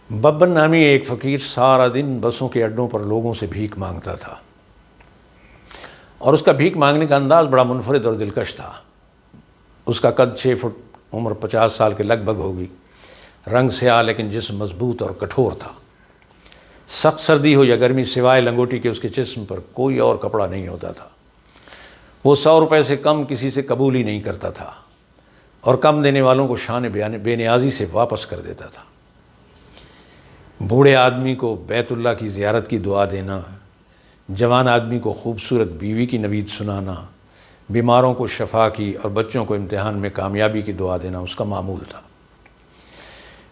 ببن نامی ایک فقیر سارا دن بسوں کے اڈوں پر لوگوں سے بھیک مانگتا تھا، اور اس کا بھیک مانگنے کا انداز بڑا منفرد اور دلکش تھا۔ اس کا قد 6 فٹ، عمر 50 سال کے لگ بھگ ہوگی، رنگ سیاہ لیکن جسم مضبوط اور کٹھور تھا۔ سخت سردی ہو یا گرمی، سوائے لنگوٹی کے اس کے جسم پر کوئی اور کپڑا نہیں ہوتا تھا۔ وہ 100 روپے سے کم کسی سے قبول ہی نہیں کرتا تھا، اور کم دینے والوں کو شان بے نیازی سے واپس کر دیتا تھا۔ بوڑھے آدمی کو بیت اللہ کی زیارت کی دعا دینا، جوان آدمی کو خوبصورت بیوی کی نوید سنانا، بیماروں کو شفا کی اور بچوں کو امتحان میں کامیابی کی دعا دینا اس کا معمول تھا۔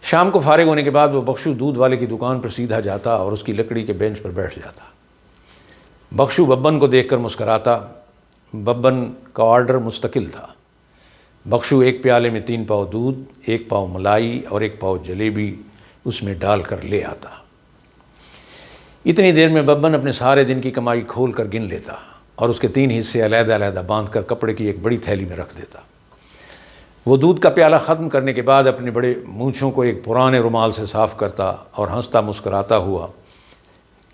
شام کو فارغ ہونے کے بعد وہ بخشو دودھ والے کی دکان پر سیدھا جاتا اور اس کی لکڑی کے بینچ پر بیٹھ جاتا۔ بخشو ببن کو دیکھ کر مسکراتا۔ ببن کا آرڈر مستقل تھا۔ بخشو ایک پیالے میں 3 پاؤ دودھ، 1 پاؤ ملائی اور 1 پاؤ جلیبی اس میں ڈال کر لے آتا۔ اتنی دیر میں ببن اپنے سارے دن کی کمائی کھول کر گن لیتا اور اس کے 3 حصے علیحدہ علیحدہ باندھ کر کپڑے کی ایک بڑی تھیلی میں رکھ دیتا۔ وہ دودھ کا پیالہ ختم کرنے کے بعد اپنے بڑے مونچھوں کو ایک پرانے رومال سے صاف کرتا اور ہنستا مسکراتا ہوا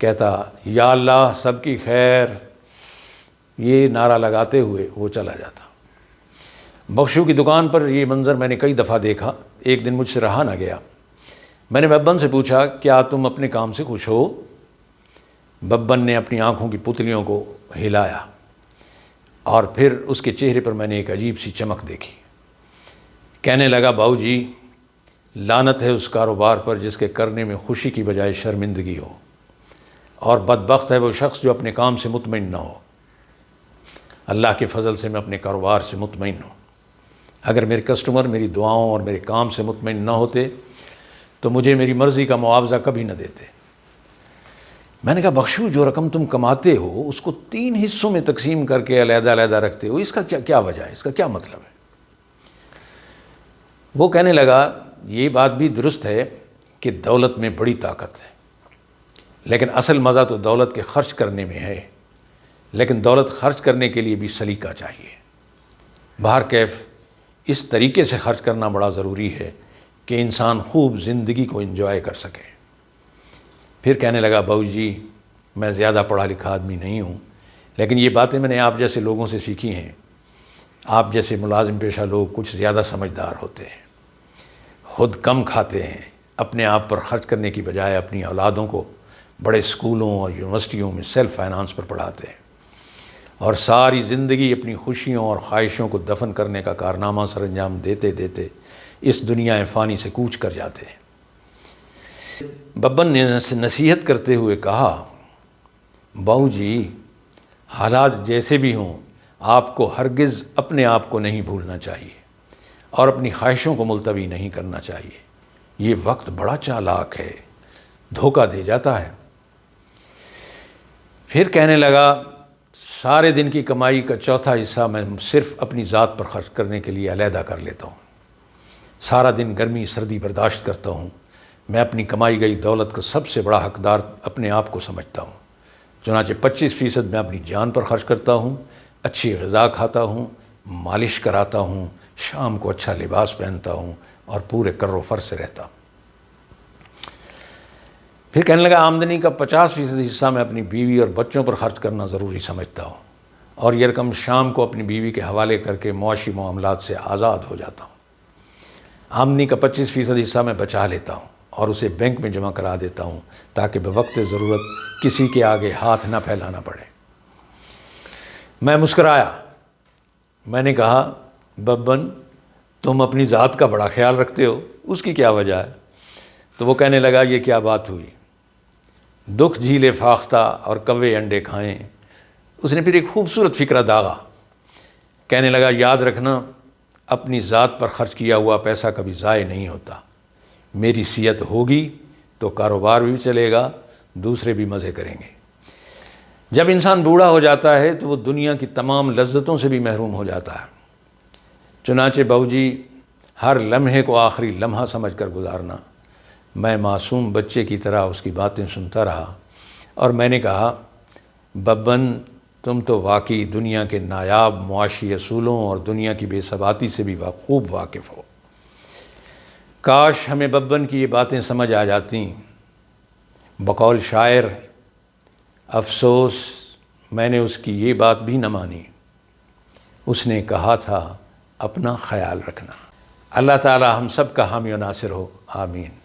کہتا، یا اللہ سب کی خیر، یہ نعرہ لگاتے ہوئے وہ چلا جاتا۔ بخشو کی دکان پر یہ منظر میں نے کئی دفعہ دیکھا۔ ایک دن مجھ سے رہا نہ گیا۔ میں نے ببن سے پوچھا، کیا تم اپنے کام سے خوش ہو؟ ببن نے اپنی آنکھوں کی پتلیوں کو ہلایا، اور پھر اس کے چہرے پر میں نے ایک عجیب سی چمک دیکھی۔ کہنے لگا، باؤ جی، لعنت ہے اس کاروبار پر جس کے کرنے میں خوشی کی بجائے شرمندگی ہو، اور بدبخت ہے وہ شخص جو اپنے کام سے مطمئن نہ ہو۔ اللہ کے فضل سے میں اپنے کاروبار سے مطمئن ہوں۔ اگر میرے کسٹمر میری دعاؤں اور میرے کام سے مطمئن نہ ہوتے تو مجھے میری مرضی کا معاوضہ کبھی نہ دیتے۔ میں نے کہا، بخشو، جو رقم تم کماتے ہو اس کو 3 حصوں میں تقسیم کر کے علیحدہ علیحدہ رکھتے ہو، اس کا کیا وجہ ہے؟ اس کا کیا مطلب ہے؟ وہ کہنے لگا، یہ بات بھی درست ہے کہ دولت میں بڑی طاقت ہے، لیکن اصل مزہ تو دولت کے خرچ کرنے میں ہے۔ لیکن دولت خرچ کرنے کے لیے بھی سلیقہ چاہیے۔ بہر کیف اس طریقے سے خرچ کرنا بڑا ضروری ہے کہ انسان خوب زندگی کو انجوائے کر سکے۔ پھر کہنے لگا، باؤ جی، میں زیادہ پڑھا لکھا آدمی نہیں ہوں، لیکن یہ باتیں میں نے آپ جیسے لوگوں سے سیکھی ہیں۔ آپ جیسے ملازم پیشہ لوگ کچھ زیادہ سمجھدار ہوتے ہیں، خود کم کھاتے ہیں، اپنے آپ پر خرچ کرنے کی بجائے اپنی اولادوں کو بڑے اسکولوں اور یونیورسٹیوں میں سیلف فائنانس پر پڑھاتے ہیں، اور ساری زندگی اپنی خوشیوں اور خواہشوں کو دفن کرنے کا کارنامہ سر انجام دیتے دیتے اس دنیا فانی سے کوچ کر جاتے ہیں۔ ببن نے نصیحت کرتے ہوئے کہا، باؤ جی، حالات جیسے بھی ہوں آپ کو ہرگز اپنے آپ کو نہیں بھولنا چاہیے اور اپنی خواہشوں کو ملتوی نہیں کرنا چاہیے۔ یہ وقت بڑا چالاک ہے، دھوکہ دے جاتا ہے۔ پھر کہنے لگا، سارے دن کی کمائی کا 1/4 حصہ میں صرف اپنی ذات پر خرچ کرنے کے لیے علیحدہ کر لیتا ہوں۔ سارا دن گرمی سردی برداشت کرتا ہوں۔ میں اپنی کمائی گئی دولت کا سب سے بڑا حقدار اپنے آپ کو سمجھتا ہوں۔ چنانچہ 25% میں اپنی جان پر خرچ کرتا ہوں، اچھی غذا کھاتا ہوں، مالش کراتا ہوں، شام کو اچھا لباس پہنتا ہوں اور پورے کر و فر سے رہتا ہوں۔ پھر کہنے لگا، آمدنی کا 50% حصہ میں اپنی بیوی اور بچوں پر خرچ کرنا ضروری سمجھتا ہوں، اور یہ رقم شام کو اپنی بیوی کے حوالے کر کے معاشی معاملات سے آزاد ہو جاتا ہوں۔ آمدنی کا 25% حصہ میں بچا لیتا ہوں اور اسے بینک میں جمع کرا دیتا ہوں تاکہ بوقت ضرورت کسی کے آگے ہاتھ نہ پھیلانا پڑے۔ میں مسکرایا۔ میں نے کہا، ببن، تم اپنی ذات کا بڑا خیال رکھتے ہو، اس کی کیا وجہ ہے؟ تو وہ کہنے لگا، یہ کیا بات ہوئی؟ دکھ جھیلے فاختہ اور کوے انڈے کھائیں۔ اس نے پھر ایک خوبصورت فکرہ داغا۔ کہنے لگا، یاد رکھنا، اپنی ذات پر خرچ کیا ہوا پیسہ کبھی ضائع نہیں ہوتا۔ میری صحت ہوگی تو کاروبار بھی چلے گا، دوسرے بھی مزے کریں گے۔ جب انسان بوڑھا ہو جاتا ہے تو وہ دنیا کی تمام لذتوں سے بھی محروم ہو جاتا ہے۔ چنانچہ باؤ جی، ہر لمحے کو آخری لمحہ سمجھ کر گزارنا۔ میں معصوم بچے کی طرح اس کی باتیں سنتا رہا، اور میں نے کہا، ببن، تم تو واقعی دنیا کے نایاب معاشی اصولوں اور دنیا کی بے ثباتی سے بھی خوب واقف ہو۔ کاش ہمیں ببن کی یہ باتیں سمجھ آ جاتیں۔ بقول شاعر افسوس میں نے اس کی یہ بات بھی نہ مانی، اس نے کہا تھا اپنا خیال رکھنا۔ اللہ تعالی ہم سب کا حامی و ناصر ہو، آمین۔